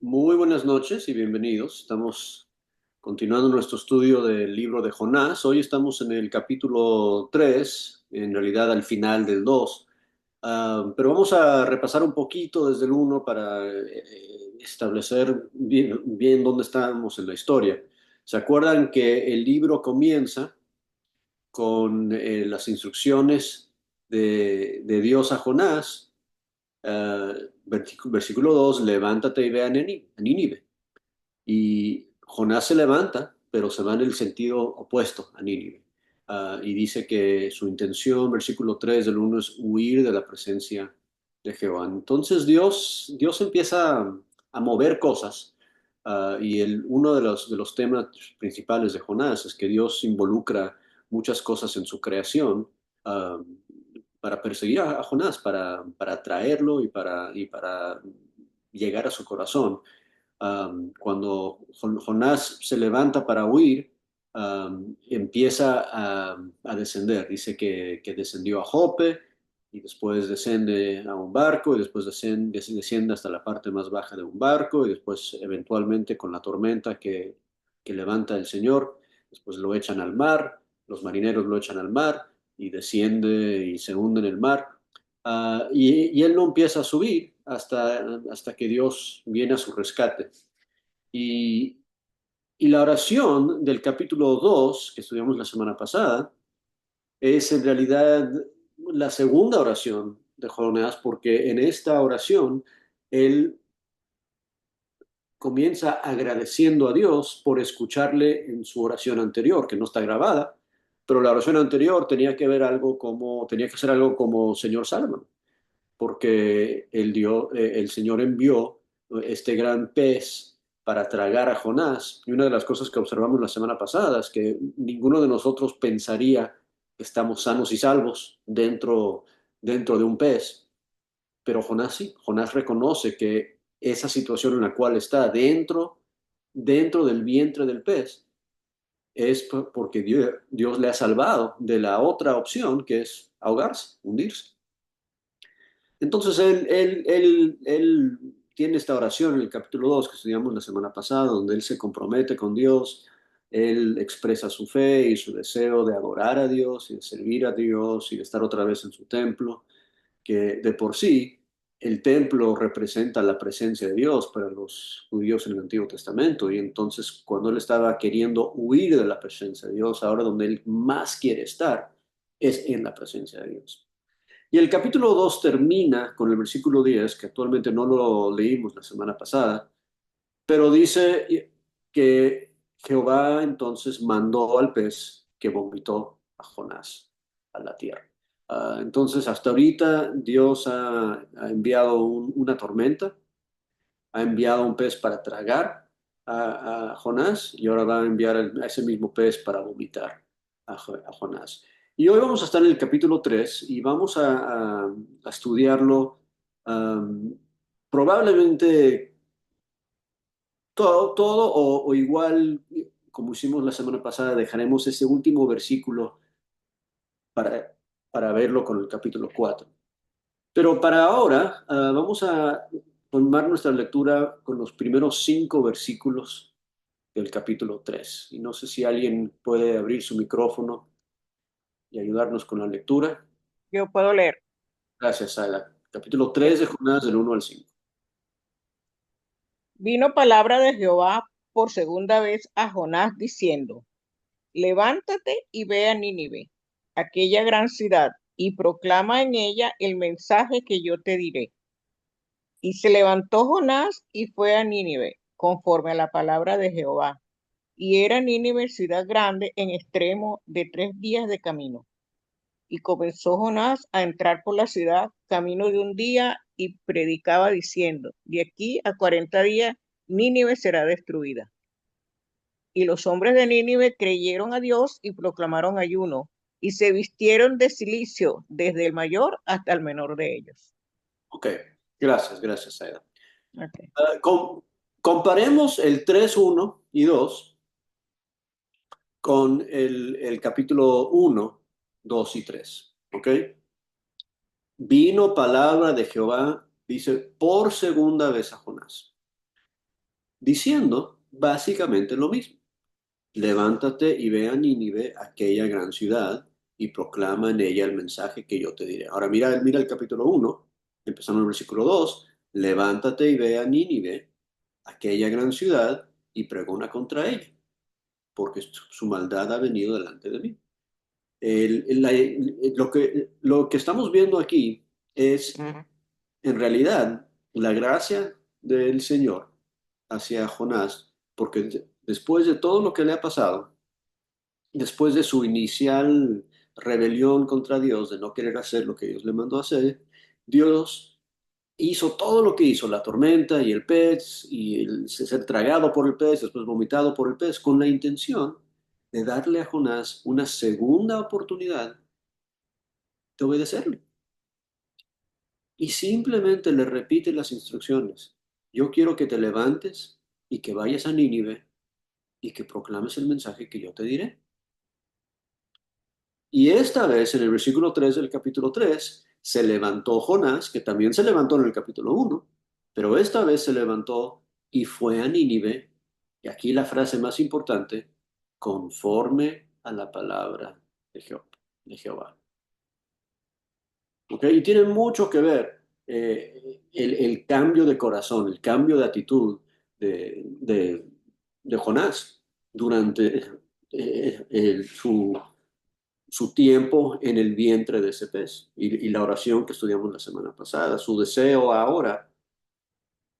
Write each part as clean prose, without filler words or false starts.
Muy buenas noches y bienvenidos. Estamos continuando nuestro estudio del libro de Jonás. Hoy estamos en el capítulo 3, en realidad al final del 2. Pero vamos a repasar un poquito desde el uno para establecer bien dónde estamos en la historia. ¿Se acuerdan que el libro comienza con las instrucciones de Dios a Jonás? Versículo 2: levántate y ve a Nínive. Y Jonás se levanta, pero se va en el sentido opuesto a Nínive. Y dice que su intención, versículo 3 del uno, es huir de la presencia de Jehová. Entonces Dios empieza a mover cosas. Y uno de los temas principales de Jonás es que Dios involucra muchas cosas en su creación, ah, para perseguir a Jonás, para atraerlo y para llegar a su corazón. Cuando Jonás se levanta para huir, empieza a descender. Dice que descendió a Jope y después desciende a un barco y después desciende hasta la parte más baja de un barco y después eventualmente con la tormenta que levanta el Señor, después lo echan al mar, los marineros lo echan al mar y desciende y se hunde en el mar. Y él no empieza a subir hasta que Dios viene a su rescate. Y, y la oración del capítulo 2 que estudiamos la semana pasada es en realidad la segunda oración de Jonás, porque en esta oración él comienza agradeciendo a Dios por escucharle en su oración anterior, que no está grabada, pero la oración anterior tenía que ser algo como Señor, sálvame, porque el Señor envió este gran pez para tragar a Jonás. Y una de las cosas que observamos la semana pasada es que ninguno de nosotros pensaría que estamos sanos y salvos dentro de un pez, pero Jonás sí. Jonás reconoce que esa situación en la cual está dentro del vientre del pez es porque Dios le ha salvado de la otra opción, que es ahogarse, hundirse. Entonces él tiene esta oración en el capítulo 2 que estudiamos la semana pasada, donde él se compromete con Dios, él expresa su fe y su deseo de adorar a Dios y de servir a Dios y de estar otra vez en su templo, que de por sí el templo representa la presencia de Dios para los judíos en el Antiguo Testamento, y entonces cuando él estaba queriendo huir de la presencia de Dios, ahora donde él más quiere estar es en la presencia de Dios. Y el capítulo 2 termina con el versículo 10 que actualmente no lo leímos la semana pasada, pero dice que Jehová entonces mandó al pez que vomitó a Jonás a la tierra. Entonces, hasta ahorita Dios ha enviado una tormenta, ha enviado un pez para tragar a Jonás, y ahora va a enviar a ese mismo pez para vomitar a Jonás. Y hoy vamos a estar en el capítulo 3 y vamos a estudiarlo, um, probablemente todo o igual como hicimos la semana pasada, dejaremos ese último versículo para, para verlo con el capítulo 4. Pero para ahora, vamos a tomar nuestra lectura con los primeros 5 versículos del capítulo 3. Y no sé si alguien puede abrir su micrófono y ayudarnos con la lectura. Yo puedo leer. Gracias, Aida. Capítulo Ok. 3 de Jonás, del 1 al 5. Vino palabra de Jehová por segunda vez a Jonás diciendo, levántate y ve a Nínive, aquella gran ciudad, y proclama en ella el mensaje que yo te diré. Y se levantó Jonás y fue a Nínive, conforme a la palabra de Jehová. Y era Nínive ciudad grande en extremo de 3 días de camino. Y comenzó Jonás a entrar por la ciudad camino de un día y predicaba diciendo, de aquí a 40 días Nínive será destruida. Y los hombres de Nínive creyeron a Dios y proclamaron ayuno y se vistieron de cilicio desde el mayor hasta el menor de ellos. Ok, gracias, Aida. Okay. Comparemos el 3, 1 y 2 con el capítulo 1, 2 y 3. ¿Ok? Vino palabra de Jehová, dice, por segunda vez a Jonás. diciendo básicamente lo mismo. Levántate y ve a Nínive, aquella gran ciudad, y proclama en ella el mensaje que yo te diré. Ahora mira el capítulo 1, empezando en el versículo 2. Levántate y ve a Nínive, aquella gran ciudad, y pregona contra ella, porque su maldad ha venido delante de mí. Lo que estamos viendo aquí es, Ujú. en realidad, la gracia del Señor hacia Jonás, porque después de todo lo que le ha pasado, después de su inicial rebelión contra Dios, de no querer hacer lo que Dios le mandó hacer, Dios hizo todo lo que hizo, la tormenta y el pez, y el ser tragado por el pez, después vomitado por el pez, con la intención de darle a Jonás una segunda oportunidad de obedecerle. Y simplemente le repite las instrucciones. Yo quiero que te levantes y que vayas a Nínive y que proclames el mensaje que yo te diré. Y esta vez, en el versículo 3 del capítulo 3 se levantó Jonás, que también se levantó en el capítulo 1, pero esta vez se levantó y fue a Nínive, y aquí la frase más importante, conforme a la palabra de Jehová. ¿Ok? Y tiene mucho que ver el cambio de corazón, el cambio de actitud de Jonás durante su tiempo en el vientre de ese pez y la oración que estudiamos la semana pasada, su deseo ahora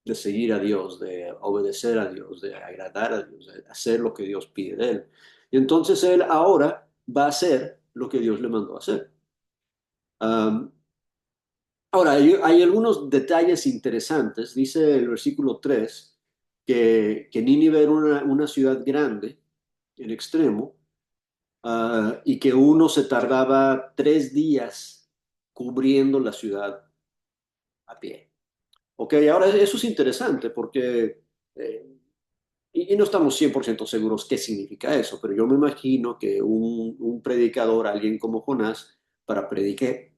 de seguir a Dios, de obedecer a Dios, de agradar a Dios, de hacer lo que Dios pide de él. Y entonces él ahora va a hacer lo que Dios le mandó a hacer. Um, Ahora, hay algunos detalles interesantes. Dice el versículo 3 que Nínive era una ciudad grande en extremo, y que uno se tardaba 3 días cubriendo la ciudad a pie. Ok, ahora eso es interesante porque eh, y no estamos 100% seguros qué significa eso, pero yo me imagino que un predicador, alguien como Jonás, para predicar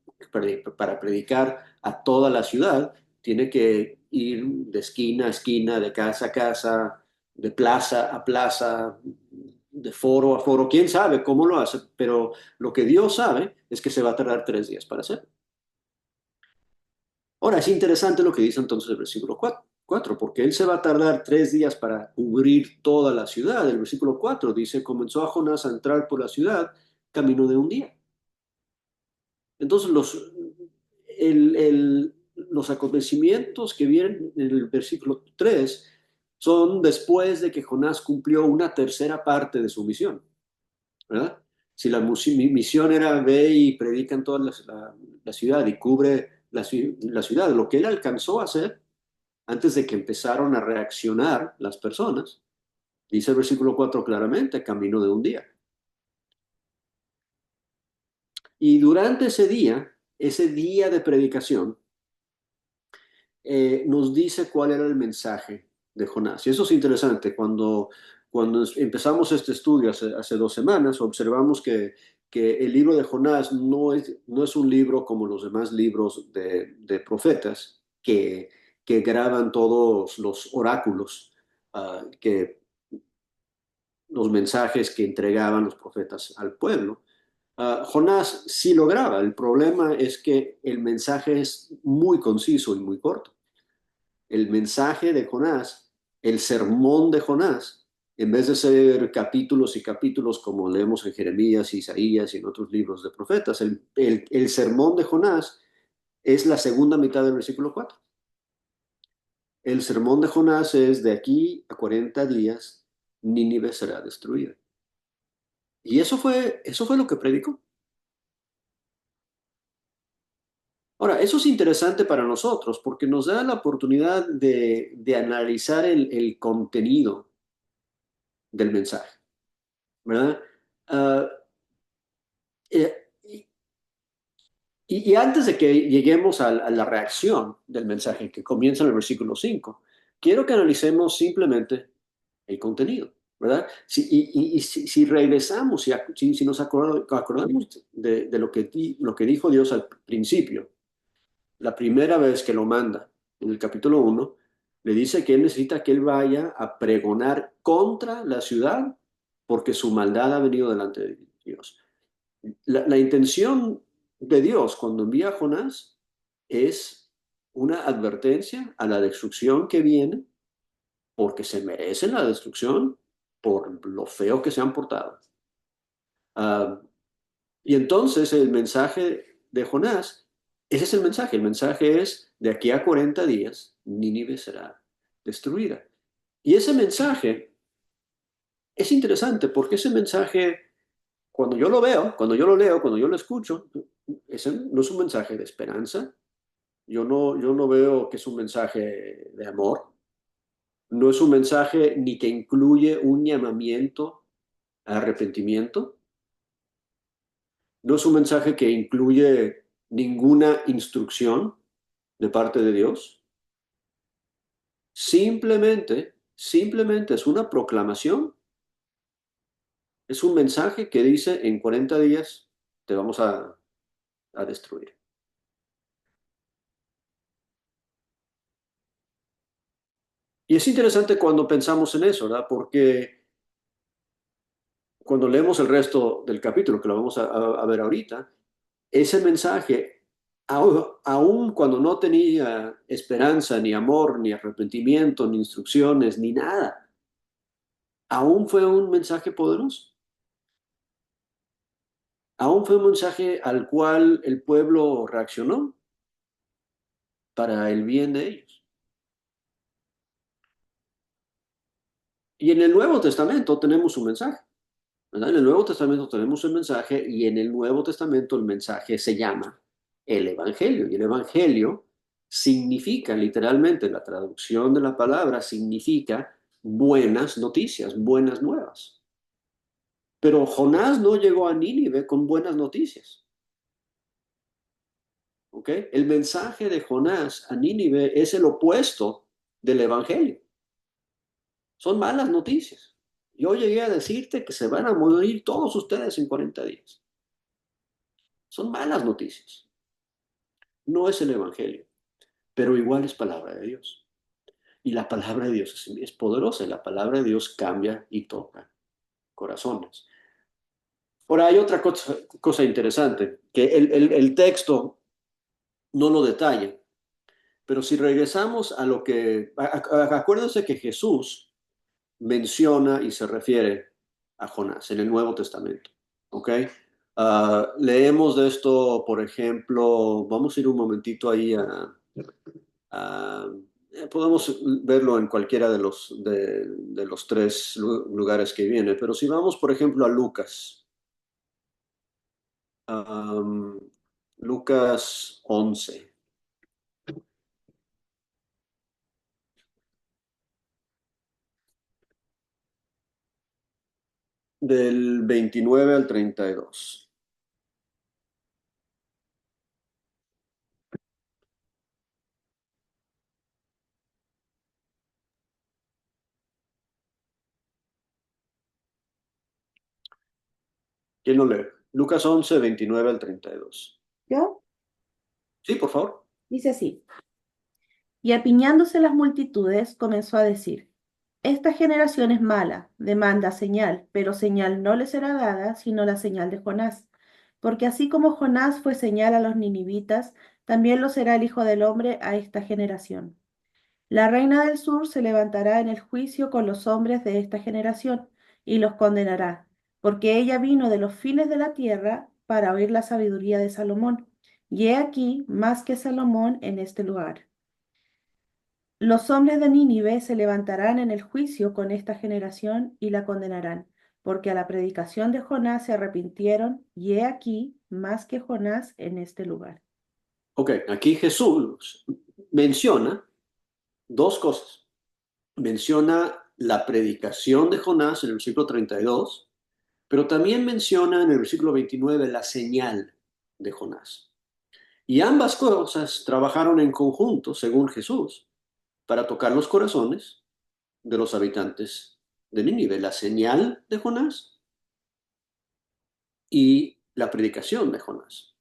a toda la ciudad, tiene que ir de esquina a esquina, de casa a casa, de plaza a plaza, de foro a foro. Quién sabe cómo lo hace, pero lo que Dios sabe es que se va a tardar 3 días para hacerlo. Ahora, es interesante lo que dice entonces el versículo 4, porque él se va a tardar 3 días para cubrir toda la ciudad. El versículo 4 dice, comenzó a Jonás a entrar por la ciudad camino de un día. Entonces, los acontecimientos que vienen en el versículo 3 son después de que Jonás cumplió una tercera parte de su misión, ¿verdad? Si la misión era ve y predica en toda la ciudad y cubre la ciudad, lo que él alcanzó a hacer antes de que empezaron a reaccionar las personas, dice el versículo 4 claramente, camino de un día. Y durante ese día de predicación, nos dice cuál era el mensaje de Jonás. Y eso es interesante. Cuando empezamos este estudio hace 2 semanas, observamos que el libro de Jonás no es un libro como los demás libros de profetas que graban todos los oráculos, que los mensajes que entregaban los profetas al pueblo. Jonás sí lo graba. El problema es que el mensaje es muy conciso y muy corto. El mensaje de Jonás, el sermón de Jonás, en vez de ser capítulos y capítulos como leemos en Jeremías, Isaías y en otros libros de profetas, el sermón de Jonás es la segunda mitad del versículo 4. El sermón de Jonás es de aquí a 40 días, Nínive será destruida. Y eso fue lo que predicó. Ahora, eso es interesante para nosotros porque nos da la oportunidad de analizar el contenido del mensaje, ¿verdad? Ah, eh, y antes de que lleguemos a la reacción del mensaje que comienza en el versículo 5, quiero que analicemos simplemente el contenido, ¿verdad? Si regresamos, si nos acordamos de lo que dijo Dios al principio, la primera vez que lo manda, en el capítulo 1, Le dice que él necesita que él vaya a pregonar contra la ciudad porque su maldad ha venido delante de Dios. La intención de Dios cuando envía a Jonás es una advertencia a la destrucción que viene porque se merecen la destrucción por lo feo que se han portado. Uh, y entonces el mensaje de Jonás, ese es el mensaje es, de aquí a 40 días, Nínive será destruida. Y ese mensaje es interesante porque ese mensaje, cuando yo lo veo, cuando yo lo leo, cuando yo lo escucho, ese no es un mensaje de esperanza. Yo no veo que es un mensaje de amor. No es un mensaje ni que incluye un llamamiento a arrepentimiento. No es un mensaje que incluye ninguna instrucción de parte de Dios. Simplemente es una proclamación, es un mensaje que dice en 40 días te vamos a destruir. Y es interesante cuando pensamos en eso, ¿verdad? Porque cuando leemos el resto del capítulo, que lo vamos a ver ahorita, ese mensaje, aun cuando no tenía esperanza, ni amor, ni arrepentimiento, ni instrucciones, ni nada, aún fue un mensaje poderoso. Aún fue un mensaje al cual el pueblo reaccionó para el bien de ellos. Y en el Nuevo Testamento tenemos un mensaje, ¿verdad? En el Nuevo Testamento tenemos un mensaje y en el Nuevo Testamento el mensaje se llama el Evangelio. Y el Evangelio significa, literalmente, la traducción de la palabra significa buenas noticias, buenas nuevas. Pero Jonás no llegó a Nínive con buenas noticias. ¿Ok? El mensaje de Jonás a Nínive es el opuesto del Evangelio. Son malas noticias. Yo llegué a decirte que se van a morir todos ustedes en 40 días. Son malas noticias. No es el Evangelio, pero igual es palabra de Dios. Y la palabra de Dios es poderosa y la palabra de Dios cambia y toca corazones. Ahora hay otra cosa interesante, que el texto no lo detalla, pero si regresamos a lo que, acuérdense que Jesús menciona y se refiere a Jonás en el Nuevo Testamento. ¿Ok? Leemos de esto, por ejemplo, vamos a ir un momentito ahí a podemos verlo en cualquiera de los tres lugares que viene, pero si vamos, por ejemplo, a Lucas, um, Lucas 11, del 29 al 32. ¿Quién lo lee? Lucas 11, 29 al 32. ¿Yo? Sí, por favor. Dice así. Y apiñándose las multitudes, comenzó a decir, esta generación es mala, demanda señal, pero señal no le será dada, sino la señal de Jonás. Porque así como Jonás fue señal a los ninivitas, también lo será el Hijo del Hombre a esta generación. La reina del sur se levantará en el juicio con los hombres de esta generación y los condenará, porque ella vino de los fines de la tierra para oír la sabiduría de Salomón. Y he aquí más que Salomón en este lugar. Los hombres de Nínive se levantarán en el juicio con esta generación y la condenarán, porque a la predicación de Jonás se arrepintieron, y he aquí más que Jonás en este lugar. Ok, aquí Jesús menciona dos cosas. Menciona la predicación de Jonás en el versículo 32, pero también menciona en el versículo 29 la señal de Jonás. Y ambas cosas trabajaron en conjunto, según Jesús, para tocar los corazones de los habitantes de Nínive, la señal de Jonás y la predicación de Jonás.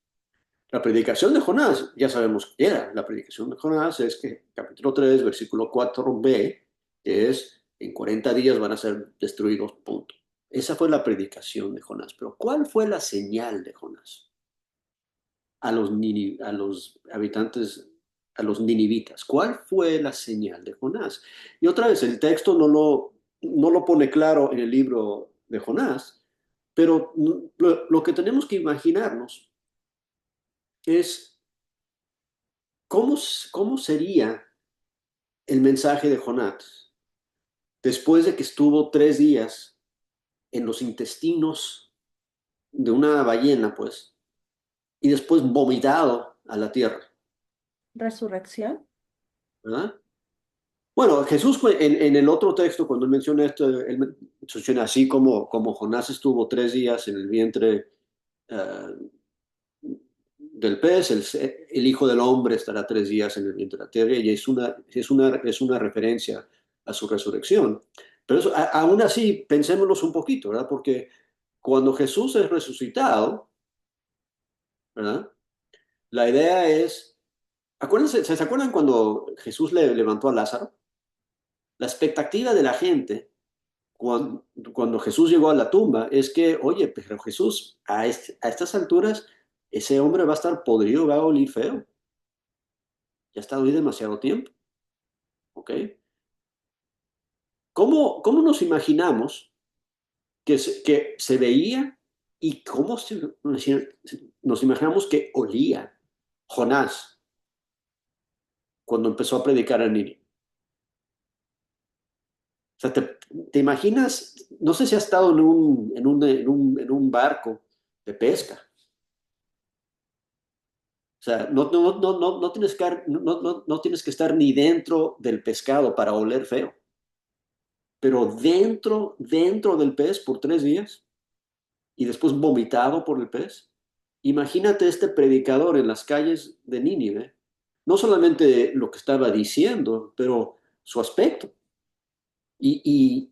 La predicación de Jonás, ya sabemos qué era. La predicación de Jonás es que, capítulo 3 versículo 4b, que es, en 40 días van a ser destruidos, punto. Esa fue la predicación de Jonás. Pero ¿cuál fue la señal de Jonás a los habitantes, a los ninivitas? ¿Cuál fue la señal de Jonás? Y otra vez, el texto no lo pone claro en el libro de Jonás, pero lo que tenemos que imaginarnos es cómo, cómo sería el mensaje de Jonás después de que estuvo 3 días en los intestinos de una ballena, pues, y después vomitado a la tierra, Resurrección. ¿verdad? Bueno, Jesús en el otro texto, cuando él menciona esto, él menciona así como Jonás estuvo 3 días en el vientre uh, del pez, el Hijo del Hombre estará 3 días en el vientre de la tierra, y es una referencia a su resurrección. Pero eso, aún así, pensémonos un poquito, ¿verdad? Porque cuando Jesús es resucitado, ¿verdad? La idea es, acuérdense, ¿se acuerdan cuando Jesús le levantó a Lázaro? La expectativa de la gente cuando Jesús llegó a la tumba es que, oye, pero Jesús, a estas alturas, ese hombre va a estar podrido, va a oler feo. Ya ha estado ahí demasiado tiempo, ¿ok? ¿Cómo nos imaginamos que se veía y nos imaginamos que olía Jonás cuando empezó a predicar a Nínive? O sea, te imaginas, no sé si has estado en un barco de pesca. O sea, no tienes no tienes que estar ni dentro del pescado para oler feo, pero dentro del pez por 3 días y después vomitado por el pez. Imagínate este predicador en las calles de Nínive, no solamente lo que estaba diciendo, pero su aspecto y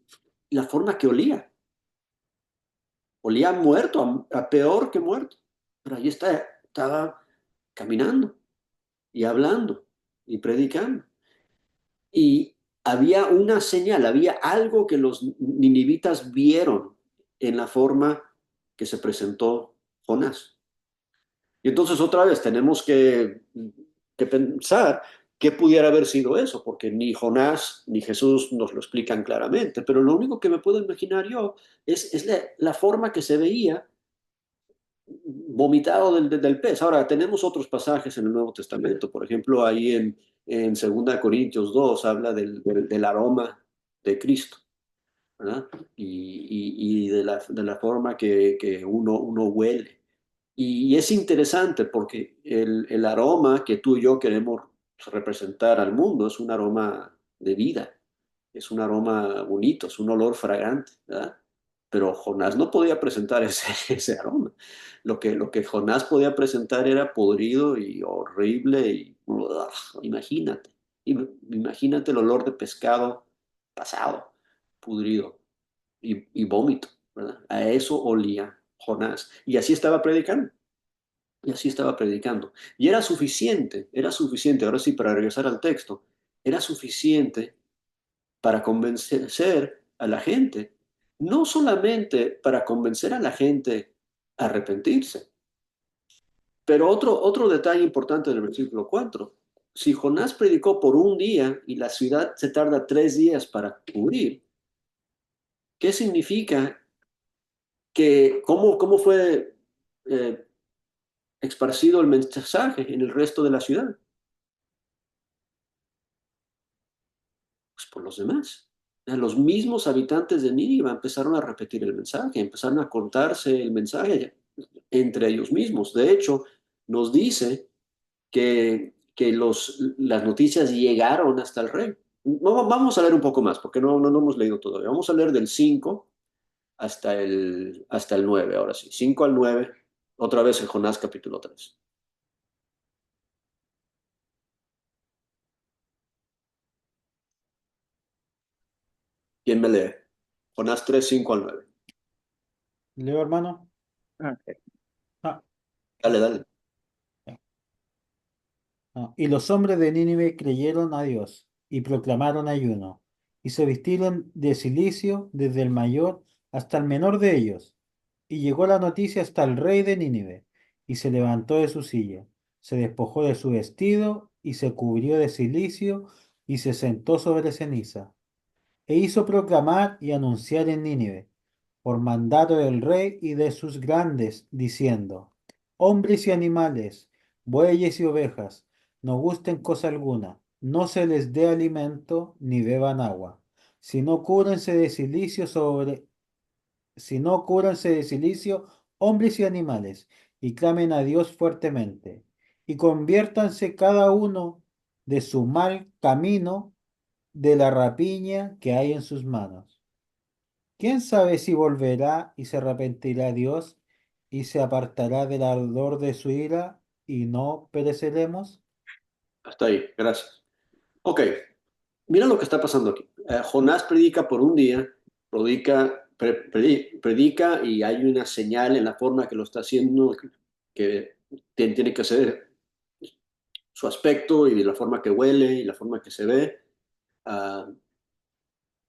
la forma que olía. Olía muerto, a peor que muerto. Pero ahí estaba caminando y hablando y predicando. Y había una señal, había algo que los ninivitas vieron en la forma que se presentó Jonás. Y entonces otra vez tenemos que pensar qué pudiera haber sido eso, porque ni Jonás ni Jesús nos lo explican claramente, pero lo único que me puedo imaginar yo es la forma que se veía vomitado del pez. Ahora, tenemos otros pasajes en el Nuevo Testamento, por ejemplo, ahí en 2 Corintios 2 habla del aroma de Cristo, ¿verdad? Y de la forma que uno huele. Y es interesante porque el aroma que tú y yo queremos representar al mundo es un aroma de vida, es un aroma bonito, es un olor fragante, ¿verdad? Pero Jonás no podía presentar ese aroma. Lo que Jonás podía presentar era podrido y horrible y imagínate, imagínate el olor de pescado pasado, pudrido y vómito, ¿verdad? A eso olía Jonás. Y así estaba predicando. Y así estaba predicando. Y era suficiente, ahora sí, para regresar al texto, era suficiente para convencer a la gente, no solamente para convencer a la gente a arrepentirse, pero otro detalle importante del versículo 4, si Jonás predicó por un día y la ciudad se tarda 3 días para cubrir, ¿qué significa cómo fue eh, esparcido el mensaje en el resto de la ciudad? Pues por los demás. Los mismos habitantes de Nínive empezaron a repetir el mensaje, empezaron a contarse el mensaje entre ellos mismos. De hecho, nos dice que las noticias llegaron hasta el rey. Vamos a leer un poco más, porque no hemos leído todavía. Vamos a leer del 5 hasta el 9, ahora sí. 5 al 9, otra vez en Jonás capítulo 3. ¿Quién me lee? Jonás 3 5 al 9. Leo, hermano. Ok. Ah, Dale, dale. Y los hombres de Nínive creyeron a Dios y proclamaron ayuno, y se vistieron de cilicio desde el mayor hasta el menor de ellos. Y llegó la noticia hasta el rey de Nínive, y se levantó de su silla, se despojó de su vestido, y se cubrió de cilicio, y se sentó sobre ceniza. E hizo proclamar y anunciar en Nínive, por mandato del rey y de sus grandes, diciendo, hombres y animales, bueyes y ovejas, no gusten cosa alguna, no se les dé alimento ni beban agua, sino cúbranse de cilicio sino cúbranse de cilicio hombres y animales, y clamen a Dios fuertemente, y conviértanse cada uno de su mal camino, de la rapiña que hay en sus manos. ¿Quién sabe si volverá y se arrepentirá Dios y se apartará del ardor de su ira y no pereceremos? Hasta ahí, gracias. Ok, mira lo que está pasando aquí. Jonás predica por un día, predica y hay una señal en la forma que lo está haciendo que tiene que ser su aspecto y la forma que huele y la forma que se ve. Ah,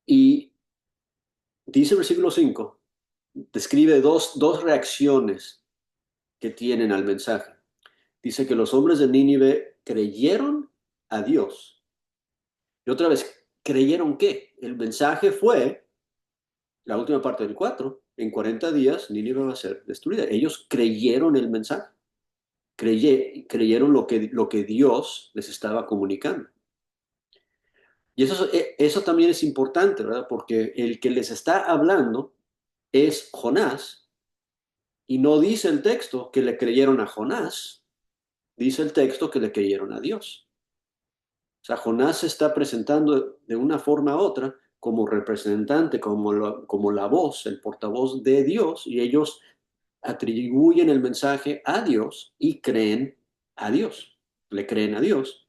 y dice el versículo 5, describe dos reacciones que tienen al mensaje. Dice que los hombres de Nínive creyeron a Dios. Y otra vez, ¿creyeron qué? El mensaje fue, la última parte del 4, en 40 días Nínive va a ser destruida. Ellos creyeron el mensaje, creyeron lo que Dios les estaba comunicando. Y eso también es importante, ¿verdad? Porque el que les está hablando es Jonás, y no dice el texto que le creyeron a Jonás, dice el texto que le creyeron a Dios. O sea, Jonás se está presentando de una forma u otra como representante, como la voz, el portavoz de Dios, y ellos atribuyen el mensaje a Dios y creen a Dios, le creen a Dios.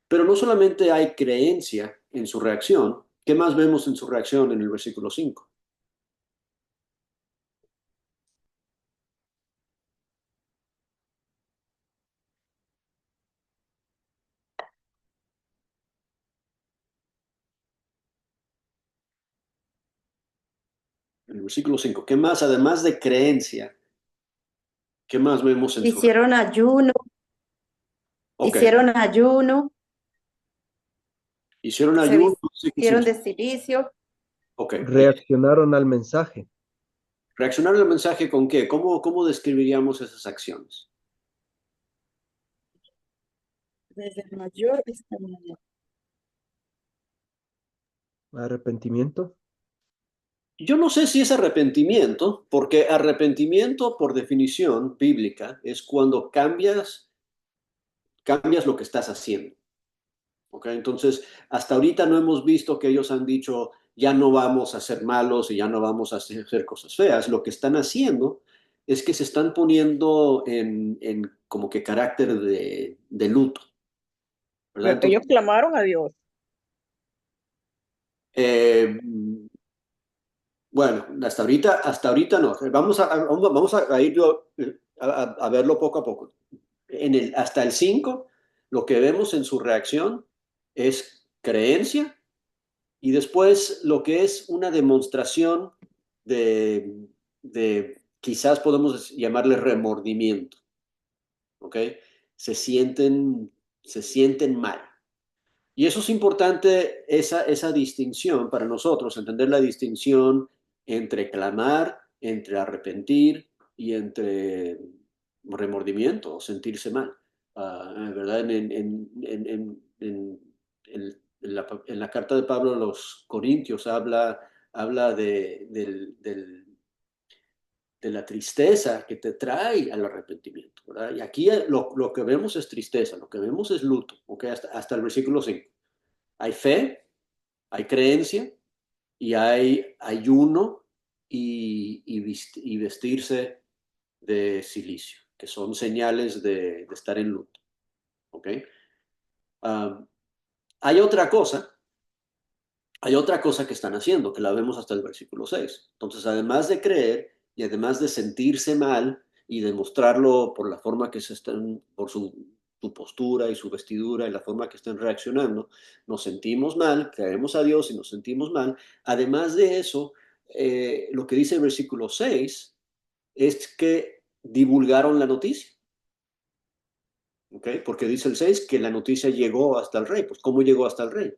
Pero no solamente hay creencia en su reacción, ¿qué más vemos en su reacción en el versículo 5? En el versículo 5, ¿qué más, además de creencia, qué más vemos en su reacción? Hicieron ayuno, Ok, hicieron ayuno, hicieron se ayuno, no sé qué vistieron significa. de cilicio. Ok, Reaccionaron al mensaje. reaccionar al mensaje con qué, cómo describiríamos esas acciones? Desde el mayor hasta el menor. Arrepentimiento. Yo no sé si es arrepentimiento, porque arrepentimiento, por definición bíblica, es cuando cambias lo que estás haciendo. ¿Ok? Entonces, hasta ahorita no hemos visto que ellos han dicho, ya no vamos a ser malos y ya no vamos a hacer cosas feas. Lo que están haciendo es que se están poniendo en como que carácter de luto, ¿verdad? Pero ellos Entonces, clamaron a Dios. eh, bueno, hasta ahorita no. Vamos a irlo, a verlo poco a poco. Hasta el 5, lo que vemos en su reacción es creencia y después lo que es una demostración de quizás podemos llamarle remordimiento, ¿ok? Se sienten, se sienten mal. Y eso es importante, esa distinción para nosotros, entender la distinción entre clamar, entre arrepentir y entre remordimiento o sentirse mal. ¿Verdad? En la carta de Pablo a los Corintios habla de la tristeza que te trae al arrepentimiento, ¿verdad? Y aquí lo que vemos es tristeza, lo que vemos es luto, ¿ok? Hasta el versículo 5. Hay fe, hay creencia y hay ayuno y vestirse de silicio, que son señales de estar en luto. ¿Ok? Ah, hay otra cosa, hay otra cosa que están haciendo, que la vemos hasta el versículo 6. Entonces, además de creer y además de sentirse mal y demostrarlo por la forma que se están, por tu postura y su vestidura y la forma que estén reaccionando, nos sentimos mal, creemos a Dios y nos sentimos mal. Además de eso, lo que dice el versículo 6 es que divulgaron la noticia. ¿Ok? Porque dice el 6 que la noticia llegó hasta el rey. Pues, ¿cómo llegó hasta el rey?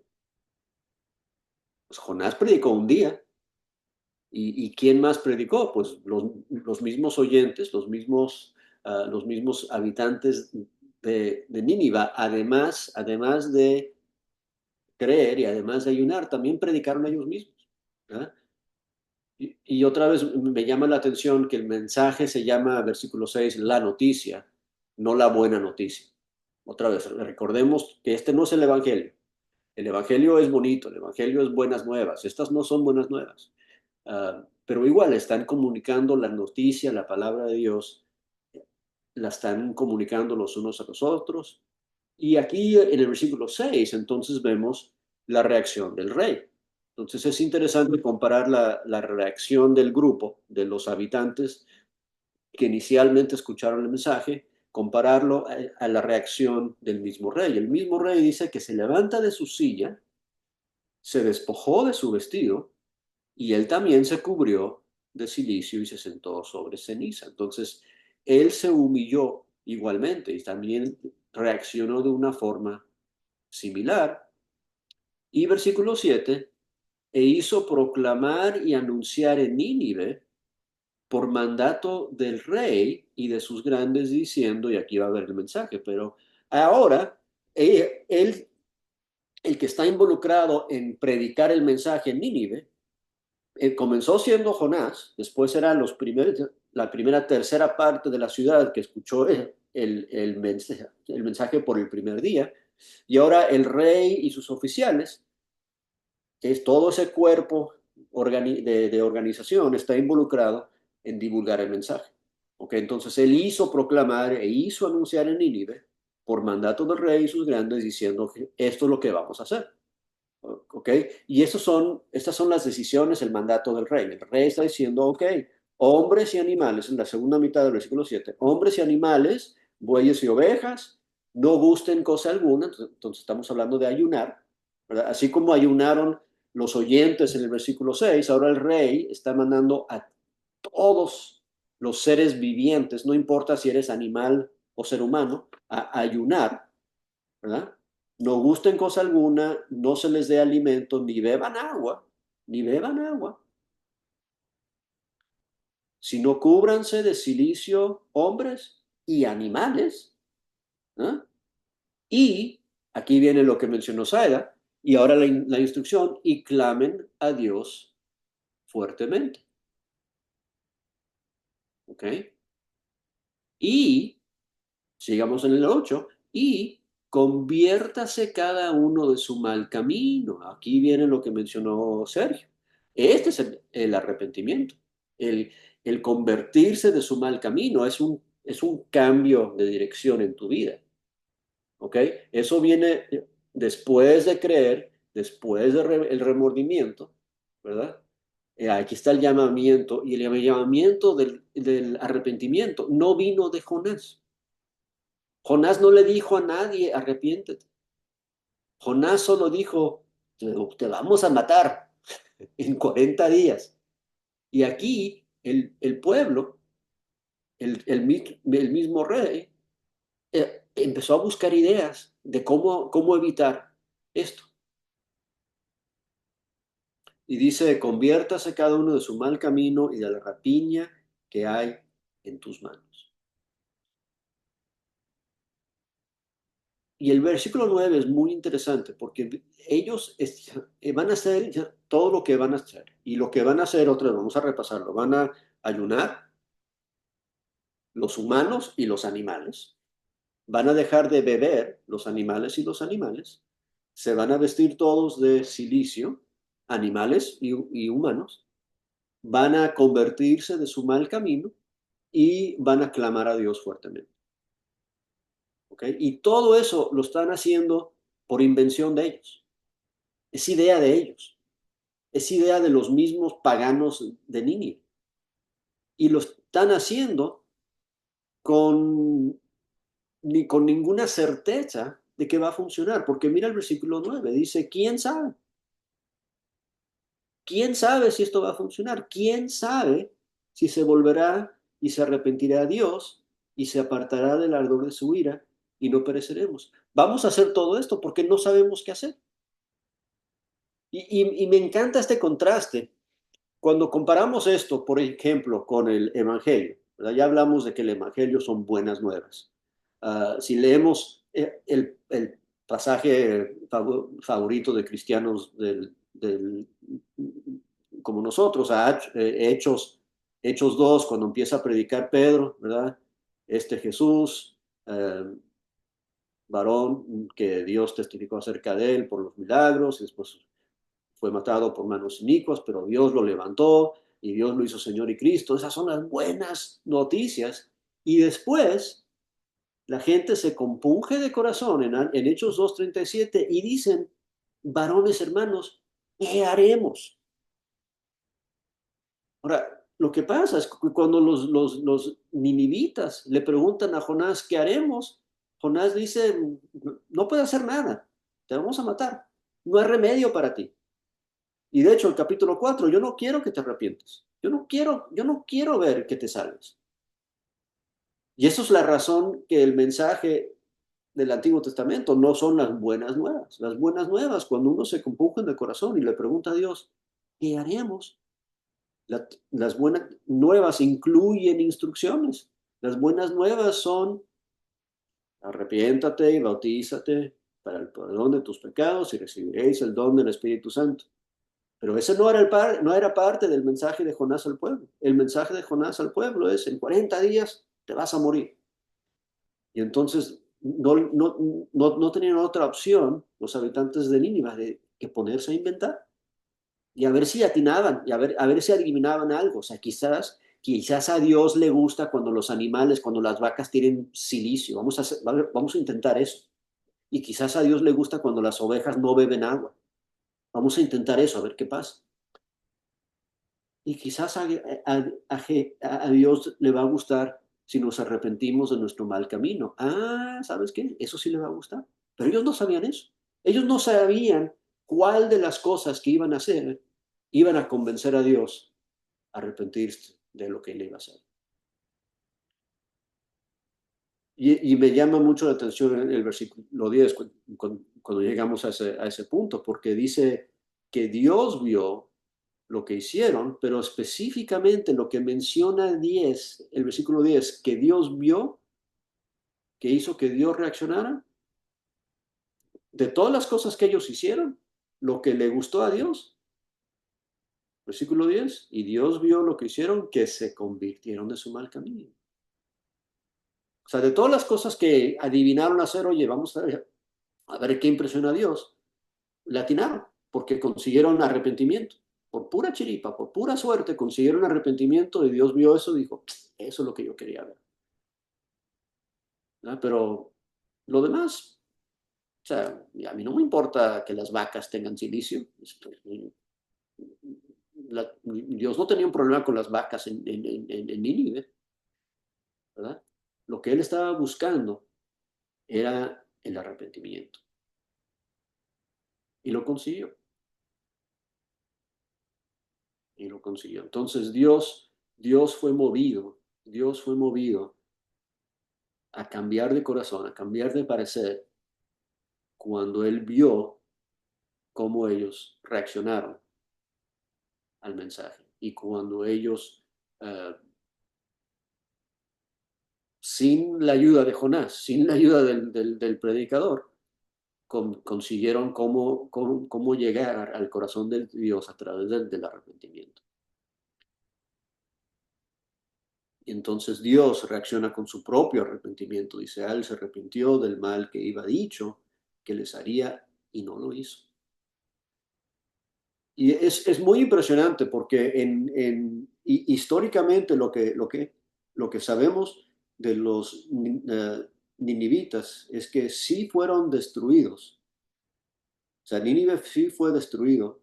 Pues Jonás predicó un día. ¿Y quién más predicó? Pues los mismos oyentes, los mismos habitantes de Nínive, además de creer y además de ayunar, también predicaron ellos mismos. ¿Verdad? Y otra vez me llama la atención que el mensaje se llama, versículo 6, la noticia, no la buena noticia. Otra vez, recordemos que este no es el Evangelio. El Evangelio es bonito, el Evangelio es buenas nuevas. Estas no son buenas nuevas. Pero igual están comunicando la noticia, la palabra de Dios, la están comunicando los unos a los otros. Y aquí en el versículo 6, entonces vemos la reacción del rey. Entonces es interesante comparar la reacción del grupo, de los habitantes que inicialmente escucharon el mensaje, compararlo a la reacción del mismo rey. El mismo rey dice que se levanta de su silla, se despojó de su vestido y él también se cubrió de cilicio y se sentó sobre ceniza. Entonces, él se humilló igualmente y también reaccionó de una forma similar. Y versículo 7, e hizo proclamar y anunciar en Nínive por mandato del rey y de sus grandes diciendo, y aquí va a ver el mensaje, pero ahora él, el que está involucrado en predicar el mensaje en Nínive, comenzó siendo Jonás, después era la primera tercera parte de la ciudad que escuchó el mensaje por el primer día, y ahora el rey y sus oficiales, que es todo ese cuerpo de organización, está involucrado en divulgar el mensaje. ¿Okay? Entonces él hizo proclamar e hizo anunciar en Nínive, por mandato del rey y sus grandes, diciendo que esto es lo que vamos a hacer. ¿Ok? Y estas son las decisiones, el mandato del rey. El rey está diciendo, ok, hombres y animales, en la segunda mitad del versículo 7, hombres y animales, bueyes y ovejas, no gusten cosa alguna, entonces estamos hablando de ayunar, ¿verdad? Así como ayunaron los oyentes en el versículo 6, ahora el rey está mandando a todos los seres vivientes, no importa si eres animal o ser humano, a ayunar, ¿verdad? No gusten cosa alguna, no se les dé alimento, ni beban agua, ni beban agua, sino cúbranse de cilicio hombres y animales. ¿Eh? Y aquí viene lo que mencionó Saida, y ahora la instrucción, y clamen a Dios fuertemente. ¿Ok? Y, sigamos en el 8, y conviértase cada uno de su mal camino. Aquí viene lo que mencionó Sergio. Este es el arrepentimiento. El, el convertirse de su mal camino es un cambio de dirección en tu vida. ¿Ok? Eso viene después de creer, después del remordimiento, ¿verdad? Aquí está el llamamiento, y el llamamiento del arrepentimiento no vino de Jonás. Jonás no le dijo a nadie, arrepiéntete. Jonás solo dijo, te vamos a matar en 40 días. Y aquí el pueblo, el mismo rey, empezó a buscar ideas de cómo evitar esto. Y dice, conviértase cada uno de su mal camino y de la rapiña que hay en tus manos. Y el versículo 9 es muy interesante porque ellos van a hacer todo lo que van a hacer. Y lo que van a hacer, otra vez, vamos a repasarlo, van a ayunar los humanos y los animales. Van a dejar de beber los animales y los animales. Se van a vestir todos de cilicio, animales y humanos. Van a convertirse de su mal camino y van a clamar a Dios fuertemente. ¿Okay? Y todo eso lo están haciendo por invención de ellos. Es idea de ellos. Es idea de los mismos paganos de Nínive. Y lo están haciendo con ni con ninguna certeza de que va a funcionar, porque mira el versículo 9, dice, ¿quién sabe? ¿Quién sabe si esto va a funcionar? ¿Quién sabe si se volverá y se arrepentirá a Dios y se apartará del ardor de su ira y no pereceremos? Vamos a hacer todo esto porque no sabemos qué hacer. Y me encanta este contraste. Cuando comparamos esto, por ejemplo, con el Evangelio, ¿verdad? Ya hablamos de que el Evangelio son buenas nuevas. Si leemos el pasaje favorito de cristianos como nosotros, Hechos 2, cuando empieza a predicar Pedro, ¿verdad? Este Jesús, eh, varón que Dios testificó acerca de él por los milagros, y después fue matado por manos inicuas, pero Dios lo levantó y Dios lo hizo Señor y Cristo. Esas son las buenas noticias. Y después la gente se compunge de corazón en Hechos 2:37 y dicen, varones hermanos, ¿qué haremos? Ahora, lo que pasa es que cuando los ninivitas le preguntan a Jonás, ¿qué haremos? Jonás dice, no puede hacer nada, te vamos a matar, no hay remedio para ti. Y de hecho, el capítulo 4, yo no quiero que te arrepientas. Yo no quiero ver que te salves. Y eso es la razón que el mensaje del Antiguo Testamento no son las buenas nuevas. Las buenas nuevas, cuando uno se compunge de corazón y le pregunta a Dios, ¿qué haremos? Las buenas nuevas incluyen instrucciones. Las buenas nuevas son arrepiéntate y bautízate para el perdón de tus pecados y recibiréis el don del Espíritu Santo. Pero ese no era parte del mensaje de Jonás al pueblo. El mensaje de Jonás al pueblo es, en 40 días te vas a morir. Y entonces no tenían otra opción los habitantes de Nínive que ponerse a inventar y a ver si atinaban, y a ver si adivinaban algo. O sea, quizás a Dios le gusta cuando los animales, cuando las vacas tienen silicio. Vamos a intentar eso. Y quizás a Dios le gusta cuando las ovejas no beben agua. Vamos a intentar eso, a ver qué pasa. Y quizás a Dios le va a gustar si nos arrepentimos de nuestro mal camino. ¿Sabes qué? Eso sí le va a gustar. Pero ellos no sabían eso. Ellos no sabían cuál de las cosas que iban a hacer iban a convencer a Dios a arrepentirse de lo que él iba a hacer. Y me llama mucho la atención el versículo 10 cuando llegamos a ese punto, porque dice que Dios vio lo que hicieron, pero específicamente lo que menciona el versículo 10, que Dios vio, que hizo que Dios reaccionara, de todas las cosas que ellos hicieron, lo que le gustó a Dios. Versículo 10, y Dios vio lo que hicieron, que se convirtieron de su mal camino. O sea, de todas las cosas que adivinaron hacer, oye, vamos a ver qué impresiona a Dios, le atinaron, porque consiguieron arrepentimiento. Por pura chiripa, por pura suerte, consiguieron arrepentimiento y Dios vio eso y dijo, eso es lo que yo quería ver. ¿No? Pero lo demás, o sea, a mí no me importa que las vacas tengan silicio. Dios no tenía un problema con las vacas en Nínive, ¿verdad? Lo que él estaba buscando era el arrepentimiento. Y lo consiguió. Y lo consiguió. Entonces Dios fue movido a cambiar de corazón, a cambiar de parecer, cuando él vio cómo ellos reaccionaron al mensaje. Y cuando ellos, sin la ayuda de Jonás, sin la ayuda del predicador, consiguieron cómo llegar al corazón de Dios a través del arrepentimiento. Y entonces Dios reacciona con su propio arrepentimiento. Dice, él se arrepintió del mal que iba dicho que les haría y no lo hizo. Y es muy impresionante porque históricamente lo que sabemos de los ninivitas es que sí fueron destruidos. O sea, Nínive sí fue destruido,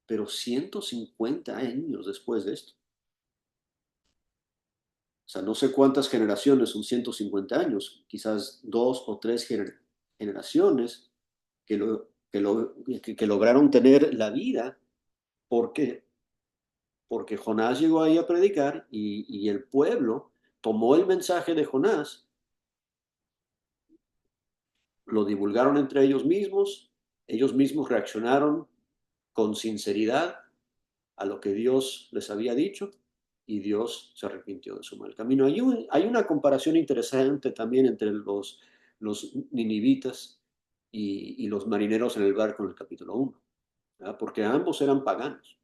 pero 150 años después de esto. O sea, no sé cuántas generaciones, son 150 años, quizás 2 o 3 generaciones que lograron tener la vida porque, porque Jonás llegó ahí a predicar y el pueblo tomó el mensaje de Jonás, lo divulgaron entre ellos mismos reaccionaron con sinceridad a lo que Dios les había dicho y Dios se arrepintió de su mal camino. Hay una comparación interesante también entre los ninivitas y los marineros en el barco en el capítulo 1, ¿verdad? Porque ambos eran paganos.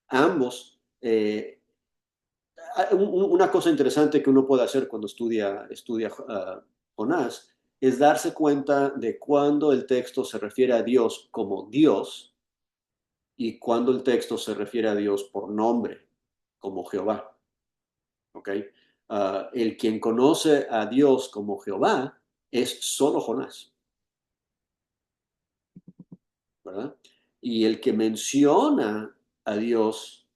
Ambos, una cosa interesante que uno puede hacer cuando estudia Jonás es darse cuenta de cuando el texto se refiere a Dios como Dios y cuando el texto se refiere a Dios por nombre, como Jehová. ¿Ok? El quien conoce a Dios como Jehová es solo Jonás, ¿verdad? Y el que menciona a Dios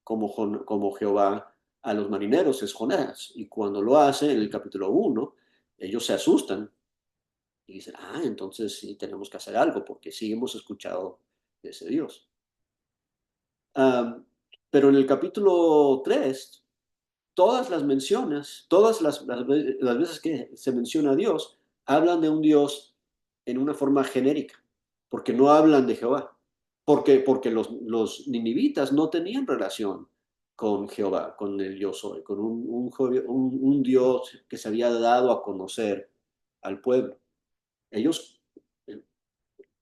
como Jehová a los marineros es Jonás. Y cuando lo hace en el capítulo 1, ellos se asustan y dicen, entonces sí tenemos que hacer algo porque sí hemos escuchado de ese Dios. Um, pero en el capítulo 3 todas las menciones, todas las veces que se menciona a Dios, hablan de un Dios en una forma genérica, porque no hablan de Jehová, porque los ninivitas no tenían relación con Jehová, con el yo soy, con un Dios que se había dado a conocer al pueblo. Ellos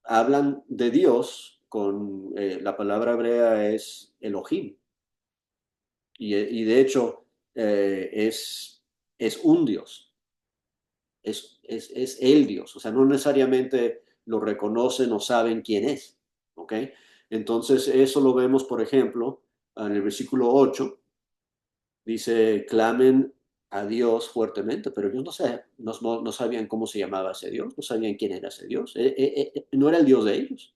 hablan de Dios con la palabra hebrea es Elohim, y de hecho es un Dios, es el Dios, o sea, no necesariamente lo reconocen o saben quién es, ¿ok? Entonces, eso lo vemos, por ejemplo, en el versículo 8, dice, clamen a Dios fuertemente, pero ellos no sabían cómo se llamaba ese Dios, no sabían quién era ese Dios, no era el Dios de ellos.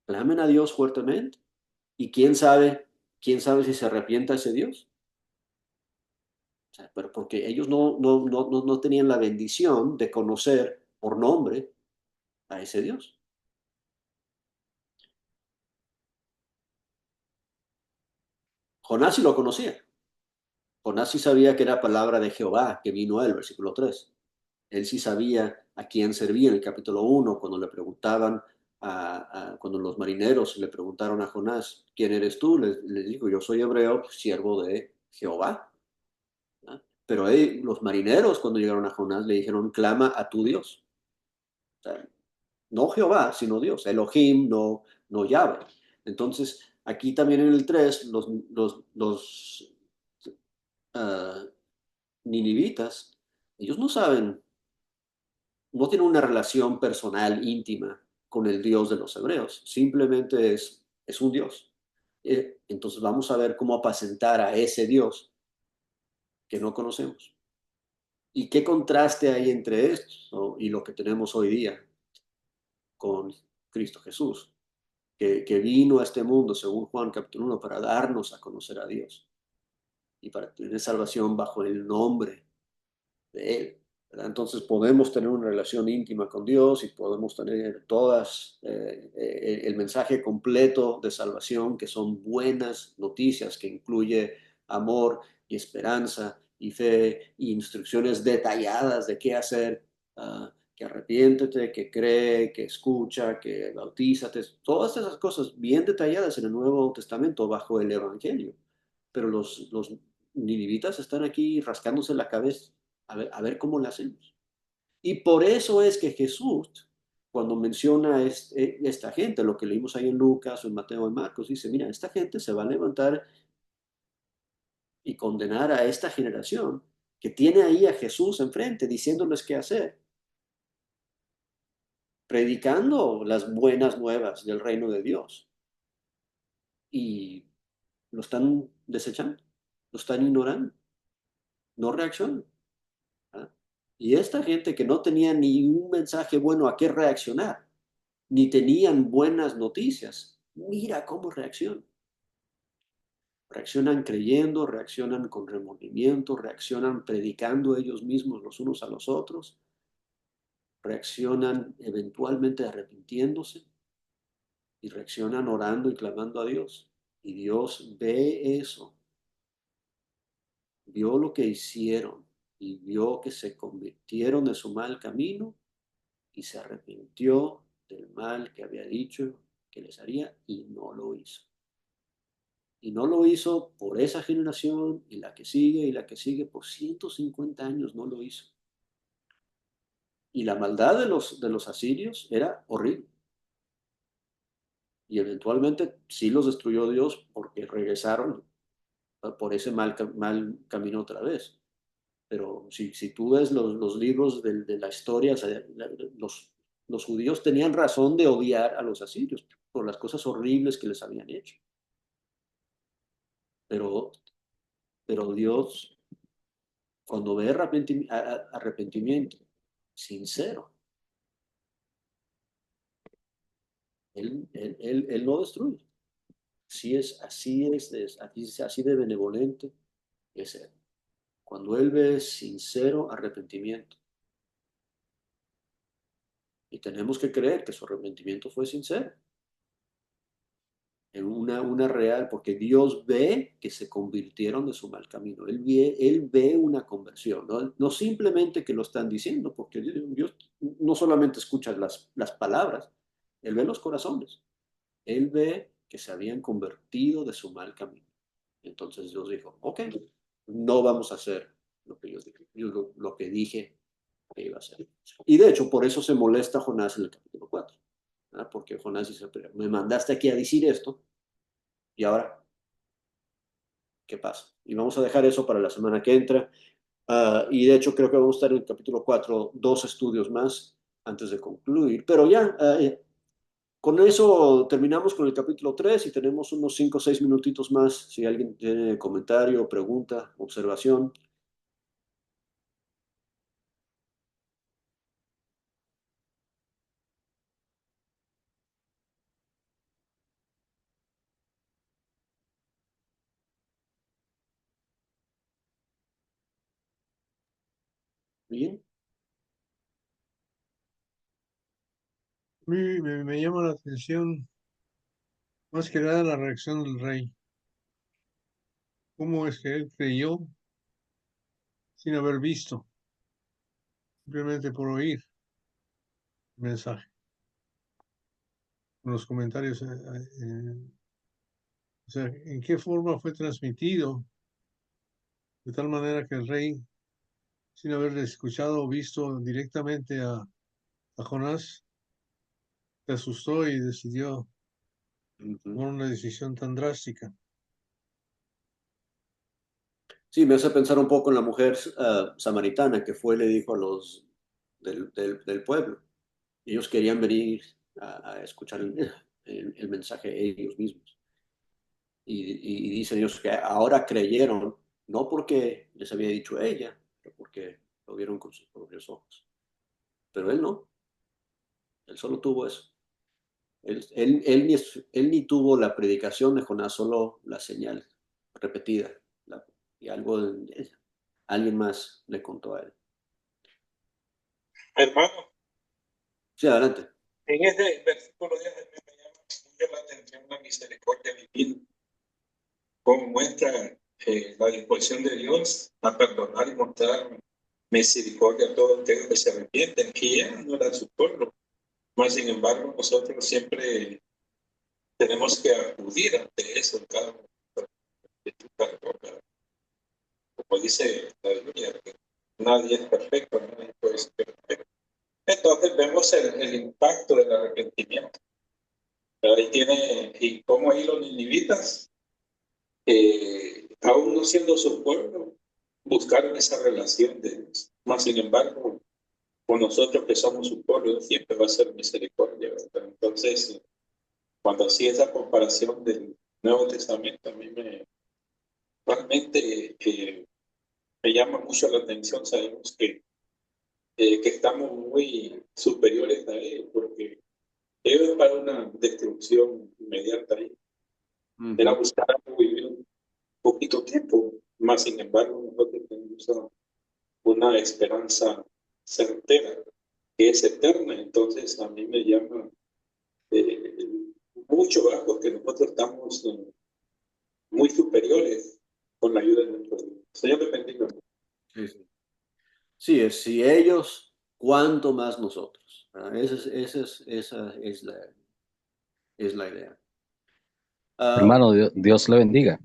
Clamen a Dios fuertemente. ¿Y quién sabe si se arrepienta ese Dios? O sea, pero porque ellos no tenían la bendición de conocer por nombre a ese Dios. Jonás sí lo conocía. Jonás sí sabía que era palabra de Jehová que vino a él, versículo 3. Él sí sabía a quién servía en el capítulo 1, cuando le preguntaban, cuando los marineros le preguntaron a Jonás, ¿quién eres tú? Les dijo, yo soy hebreo, siervo de Jehová. ¿Ah? Pero los marineros cuando llegaron a Jonás le dijeron, clama a tu Dios. O sea, no Jehová, sino Dios, Elohim, no Yahweh. Entonces, aquí también en el 3 los uh, ninivitas, ellos no saben, no tienen una relación personal íntima con el Dios de los hebreos, simplemente es un Dios. Entonces vamos a ver cómo apacentar a ese Dios que no conocemos. ¿Y qué contraste hay entre esto, ¿no? Y lo que tenemos hoy día con Cristo Jesús? Que vino a este mundo, según Juan capítulo 1, para darnos a conocer a Dios y para tener salvación bajo el nombre de Él, ¿verdad? Entonces podemos tener una relación íntima con Dios y podemos tener el mensaje completo de salvación, que son buenas noticias, que incluye amor y esperanza y fe y instrucciones detalladas de qué hacer. Que arrepiéntete, que cree, que escucha, que bautízate, todas esas cosas bien detalladas en el Nuevo Testamento bajo el Evangelio. Pero los ninivitas están aquí rascándose la cabeza a ver cómo lo hacemos. Y por eso es que Jesús, cuando menciona esta gente, lo que leímos ahí en Lucas o en Mateo o en Marcos, dice, mira, esta gente se va a levantar y condenar a esta generación que tiene ahí a Jesús enfrente, diciéndoles qué hacer, predicando las buenas nuevas del reino de Dios. Y lo están desechando, lo están ignorando, no reaccionan. ¿Ah? Y esta gente que no tenía ni un mensaje bueno a qué reaccionar, ni tenían buenas noticias, mira cómo reacciona. Reaccionan creyendo, reaccionan con remordimiento, reaccionan predicando ellos mismos los unos a los otros, reaccionan eventualmente arrepintiéndose y reaccionan orando y clamando a Dios. Y Dios ve eso, vio lo que hicieron y vio que se convirtieron de su mal camino y se arrepintió del mal que había dicho que les haría y no lo hizo. Y no lo hizo por esa generación y la que sigue y la que sigue por 150 años no lo hizo. Y la maldad de los asirios era horrible. Y eventualmente sí los destruyó Dios porque regresaron por ese mal camino otra vez. Pero si tú ves los libros de la historia, o sea, los judíos tenían razón de odiar a los asirios por las cosas horribles que les habían hecho. Pero, pero Dios, cuando ve arrepentimiento sincero, él no destruye. Así de benevolente es Él. Cuando Él ve sincero arrepentimiento, y tenemos que creer que su arrepentimiento fue sincero, en una real, porque Dios ve que se convirtieron de su mal camino. Él ve una conversión, ¿no? No simplemente que lo están diciendo, porque Dios no solamente escucha las palabras, Él ve los corazones. Él ve que se habían convertido de su mal camino. Entonces Dios dijo, ok, no vamos a hacer lo que lo que dije que iba a hacer. Y de hecho, por eso se molesta Jonás en el capítulo 4. ¿Verdad? Porque Jonás dice, me mandaste aquí a decir esto, y ahora, ¿qué pasa? Y vamos a dejar eso para la semana que entra. Y de hecho, creo que vamos a estar en el capítulo 4, 2 estudios más antes de concluir. Pero ya, con eso terminamos con el capítulo 3 y tenemos unos 5 o 6 minutitos más. Si alguien tiene comentario, pregunta, observación. Bien. Me llama la atención más que nada la reacción del rey. ¿Cómo es que él creyó sin haber visto? Simplemente por oír el mensaje. Los comentarios, o sea, en qué forma fue transmitido, de tal manera que el rey, sin haber escuchado o visto directamente a Jonás, se asustó y decidió tomar una decisión tan drástica. Sí, me hace pensar un poco en la mujer samaritana que fue y le dijo a los del pueblo. Ellos querían venir a escuchar el mensaje ellos mismos. Y dicen ellos que ahora creyeron, no porque les había dicho ella, pero porque lo vieron con sus propios ojos. Pero él no, él solo tuvo eso. Él ni tuvo la predicación de Jonás, solo la señal repetida. Y alguien más le contó a él. Hermano, Sí, adelante. en este versículo 10 me llama mucho la atención la misericordia divina, como muestra la disposición de Dios a perdonar y mostrar misericordia a todos aquellos que se arrepienten, que ya no eran su pueblo. Mas, sin embargo, nosotros siempre tenemos que acudir ante eso en cada momento de tu perdón. Como dice la Biblia, que nadie es perfecto, nadie puede ser perfecto. Entonces vemos el impacto del arrepentimiento. Ahí tiene, y cómo ahí los ninivitas, aún no siendo su pueblo, buscaron esa relación de Dios. Mas, sin embargo, con nosotros que somos su pueblo, siempre va a ser misericordia, ¿verdad? Entonces, cuando hacía esa comparación del Nuevo Testamento, a mí realmente me llama mucho la atención. Sabemos que estamos muy superiores a ellos, porque ellos para una destrucción inmediata ahí. Era buscar algo y poquito tiempo, más sin embargo nosotros tenemos una esperanza certera que es eterna. Entonces a mí me llama eh, mucho, ¿verdad? Porque nosotros estamos muy superiores con la ayuda de nuestro Dios. Señor, te bendiga. Sí, sí. Sí, si ellos, ¿cuánto más nosotros? ¿Verdad? Esa es la idea. Hermano, Dios le bendiga.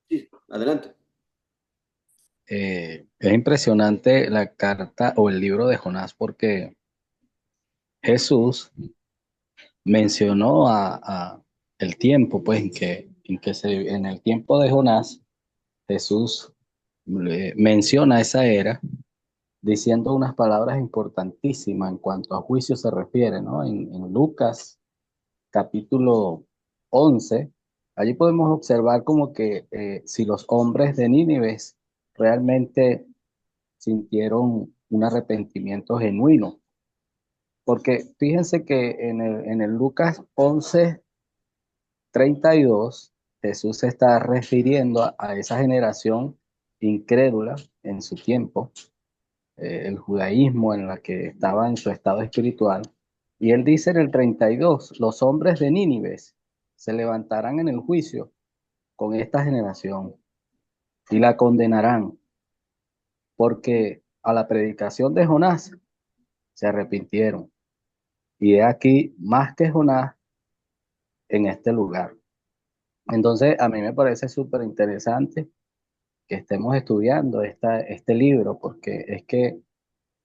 Sí, adelante. Es impresionante la carta o el libro de Jonás porque Jesús mencionó a el tiempo, pues, en el tiempo de Jonás, Jesús menciona esa era diciendo unas palabras importantísimas en cuanto a juicio se refiere, ¿no? En Lucas capítulo 11, allí podemos observar como que si los hombres de Nínive realmente sintieron un arrepentimiento genuino, porque fíjense que en el Lucas 11:32, Jesús se está refiriendo a esa generación incrédula en su tiempo, el judaísmo en la que estaba en su estado espiritual. Y él dice en el 32, los hombres de Nínive se levantarán en el juicio con esta generación y la condenarán, porque a la predicación de Jonás se arrepintieron. Y he aquí más que Jonás en este lugar. Entonces, a mí me parece súper interesante que estemos estudiando este libro, porque es que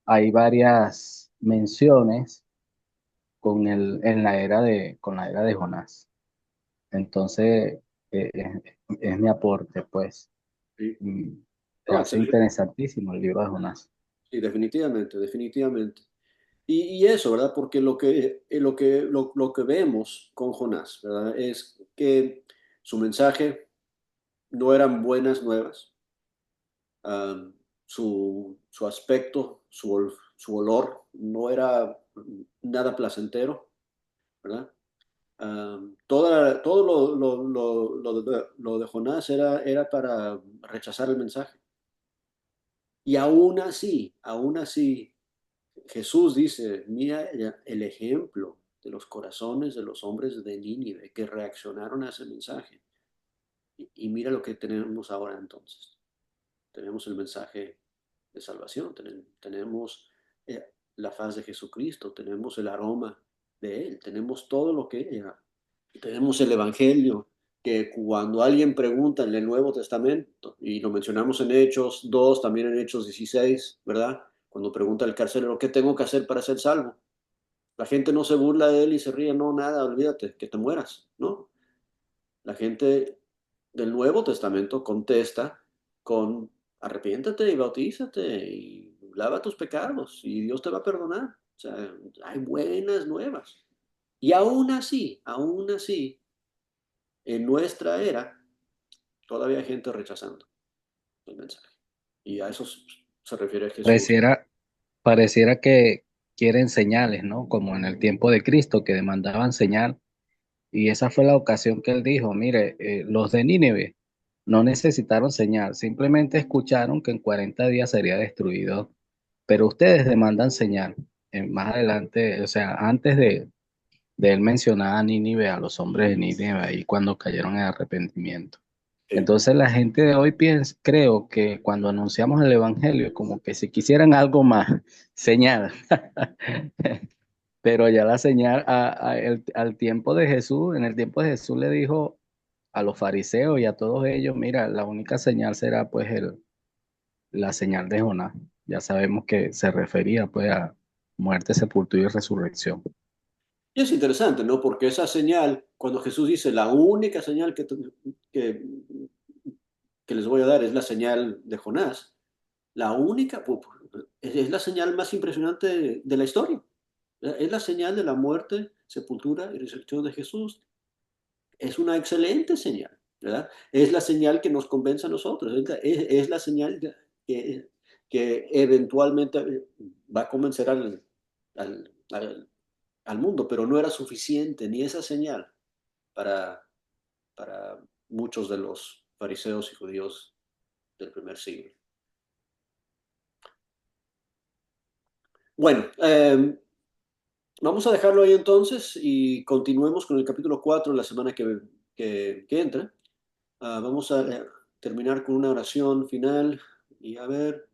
hay varias menciones con la era de Jonás. Entonces, es mi aporte, pues. Sí. Se No, hace excelente. interesantísimo el libro de Jonás. Sí, definitivamente, definitivamente. Y eso, ¿verdad? Porque lo que vemos con Jonás, ¿verdad? Es que su mensaje no eran buenas nuevas. Um, su aspecto, su olor no era nada placentero, ¿verdad? Todo lo de Jonás era para rechazar el mensaje. Y aún así, Jesús dice, mira el ejemplo de los corazones de los hombres de Nínive que reaccionaron a ese mensaje. Y mira lo que tenemos ahora entonces. Tenemos el mensaje de salvación, tenemos la faz de Jesucristo, tenemos el aroma de Él, tenemos todo lo que era. Tenemos el Evangelio, que cuando alguien pregunta en el Nuevo Testamento, y lo mencionamos en Hechos 2, también en Hechos 16, ¿verdad? Cuando pregunta el carcelero, ¿qué tengo que hacer para ser salvo? La gente no se burla de él y se ríe, no, nada, olvídate, que te mueras, ¿no? La gente del Nuevo Testamento contesta con arrepiéntate y bautízate y lava tus pecados y Dios te va a perdonar. O sea, hay buenas nuevas. Y aún así, en nuestra era, todavía hay gente rechazando el mensaje. Y a eso se refiere Jesús. Pareciera, pareciera que quieren señales, ¿no? Como en el tiempo de Cristo, que demandaban señal. Y esa fue la ocasión que él dijo, mire, los de Nínive no necesitaron señal, simplemente escucharon que en 40 días sería destruido, pero ustedes demandan señal. Más adelante, o sea, antes de él mencionar a Nínive, a los hombres de Nínive, ahí cuando cayeron en arrepentimiento. Sí. Entonces la gente de hoy creo que cuando anunciamos el evangelio, como que si quisieran algo más, señal. Pero ya la señal al tiempo de Jesús, en el tiempo de Jesús le dijo a los fariseos y a todos ellos, mira, la única señal será pues la señal de Jonás. Ya sabemos que se refería pues a muerte, sepultura y resurrección. Y es interesante, ¿no? Porque esa señal, cuando Jesús dice, la única señal que, que les voy a dar es la señal de Jonás, la única, es la señal más impresionante de la historia. Es la señal de la muerte, sepultura y resurrección de Jesús. Es una excelente señal, ¿verdad? Es la señal que nos convence a nosotros, es la señal que eventualmente va a convencer al mundo, pero no era suficiente ni esa señal para, para muchos de los fariseos y judíos del primer siglo. Bueno, vamos a dejarlo ahí entonces y continuemos con el capítulo 4 la semana que entra. Vamos a terminar con una oración final y a ver,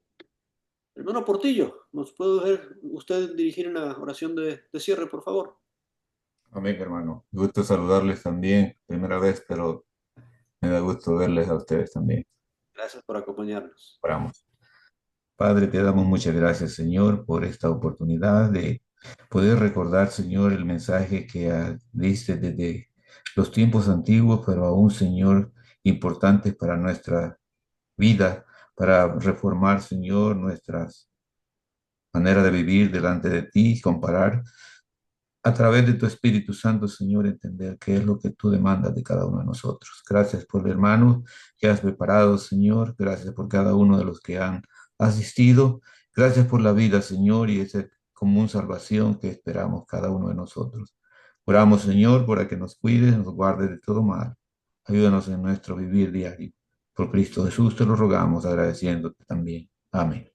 hermano Portillo, ¿nos puede ver usted dirigir una oración de cierre, por favor? Amén, hermano. Gusto saludarles también, primera vez, pero me da gusto verles a ustedes también. Gracias por acompañarnos. Oramos. Padre, te damos muchas gracias, Señor, por esta oportunidad de poder recordar, Señor, el mensaje que diste desde los tiempos antiguos, pero aún, Señor, importantes para nuestra vida, para reformar, Señor, nuestras maneras de vivir delante de ti, comparar a través de tu Espíritu Santo, Señor, entender qué es lo que tú demandas de cada uno de nosotros. Gracias por el hermano que has preparado, Señor. Gracias por cada uno de los que han asistido. Gracias por la vida, Señor, y esa común salvación que esperamos cada uno de nosotros. Oramos, Señor, para que nos cuides, nos guarde de todo mal. Ayúdanos en nuestro vivir diario. Por Cristo Jesús te lo rogamos, agradeciéndote también. Amén.